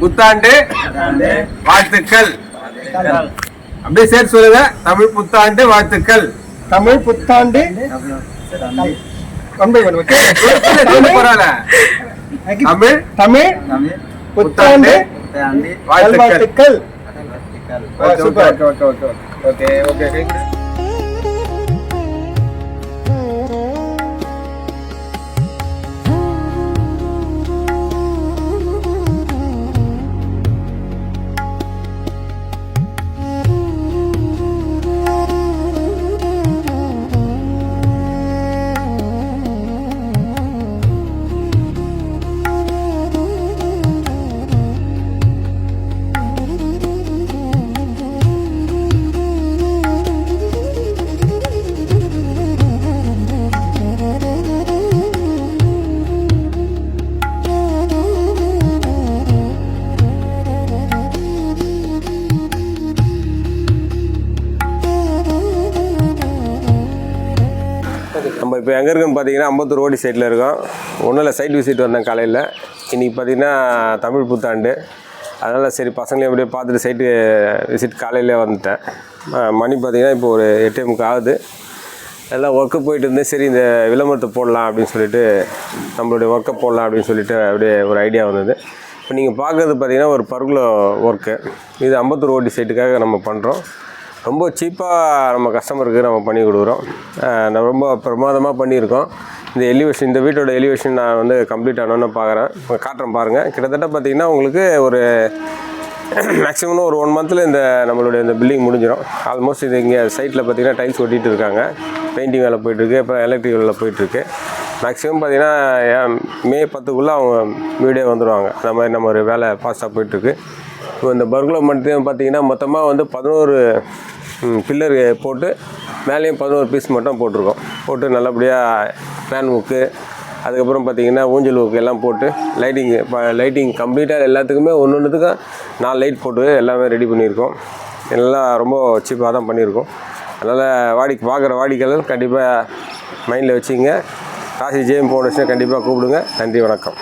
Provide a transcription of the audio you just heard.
புத்தாண்டு வாழ்த்துக்கள். அப்படியே சேர்த்து சொல்லுங்க. தமிழ் புத்தாண்டு வாழ்த்துக்கள். தமிழ் புத்தாண்டு பரவாயில்ல. தமிழ் தமிழ் புத்தாண்டு வாழ்த்துக்கள். சூப்பர். Okay okay. நம்ம இப்போ எங்கே இருக்குன்னு பார்த்தீங்கன்னா அம்பத்தூர் ரோடி சைடில் இருக்கோம். ஒன்றும் இல்லை, சைட் விசிட் வந்தேன் காலையில். இன்றைக்கி பார்த்தீங்கன்னா தமிழ் புத்தாண்டு. அதனால் சரி பசங்களையும் அப்படியே பார்த்துட்டு சைட்டு விசிட் காலையிலே வந்துட்டேன். மணி பார்த்திங்கன்னா இப்போ ஒரு 8:30 ஆகுது. எல்லாம் ஒர்க்கு போயிட்டு இருந்தேன். சரி இந்த விளம்பரத்தை போடலாம் அப்படின்னு சொல்லிட்டு, நம்மளுடைய ஒர்க்கை போடலாம் அப்படின்னு சொல்லிட்டு அப்படியே ஒரு ஐடியா வந்தது. இப்போ நீங்கள் பார்க்குறது பார்த்திங்கன்னா ஒரு பர்குலோ ஒர்க்கு. இது அம்பத்தூர் ரோடி சைட்டுக்காக நம்ம பண்ணுறோம். ரொம்ப சீப்பாக நம்ம கஸ்டமருக்கு நம்ம பண்ணி கொடுக்குறோம். நான் ரொம்ப பிரமாதமாக பண்ணியிருக்கோம். இந்த எலிவேஷன், இந்த வீட்டோட எலிவேஷன் நான் வந்து கம்ப்ளீட் ஆனோன்னு பார்க்குறேன். காட்டுறேன் பாருங்கள். கிட்டத்தட்ட பார்த்திங்கன்னா உங்களுக்கு ஒரு மேக்ஸிமம் ஒரு 1 மந்தில் இந்த நம்மளுடைய இந்த பில்டிங் முடிஞ்சிடும். ஆல்மோஸ்ட் இது இங்கே சைட்டில் பார்த்திங்கன்னா டைல்ஸ் ஒட்டிகிட்டு இருக்காங்க. பெயிண்டிங் வேலை போயிட்டுருக்கு. அப்புறம் எலக்ட்ரிக் வேலை போயிட்டுருக்கு. மேக்ஸிமம் பார்த்திங்கன்னா மே 10க்குள்ளே அவங்க வீடே வந்துடுவாங்க. அந்த மாதிரி நம்ம ஒரு வேலை ஃபாஸ்ட்டாக போயிட்டுருக்கு. இப்போ இந்த பர்குலோ மட்டும் பார்த்திங்கன்னா மொத்தமாக வந்து 11 பில்லர் போட்டு மேலேயும் 11 பீஸ் மட்டும் போட்டிருக்கோம். போட்டு நல்லபடியாக ஃபேன் ஊக்கு, அதுக்கப்புறம் பார்த்திங்கன்னா ஊஞ்சல் ஊக்கு எல்லாம் போட்டு லைட்டிங் கம்ப்ளீட்டாக எல்லாத்துக்குமே ஒன்றுத்துக்கும் 4 லைட் போட்டு எல்லாமே ரெடி பண்ணியிருக்கோம். எல்லாம் ரொம்ப சீப்பாக தான் பண்ணியிருக்கோம். அதனால் பார்க்குற வாடிக்கையாளர் கண்டிப்பாக மைண்டில் வச்சுங்க. ராசி ஜெயம் ஃபவுண்டேஷனை கண்டிப்பாக கூப்பிடுங்க. நன்றி, வணக்கம்.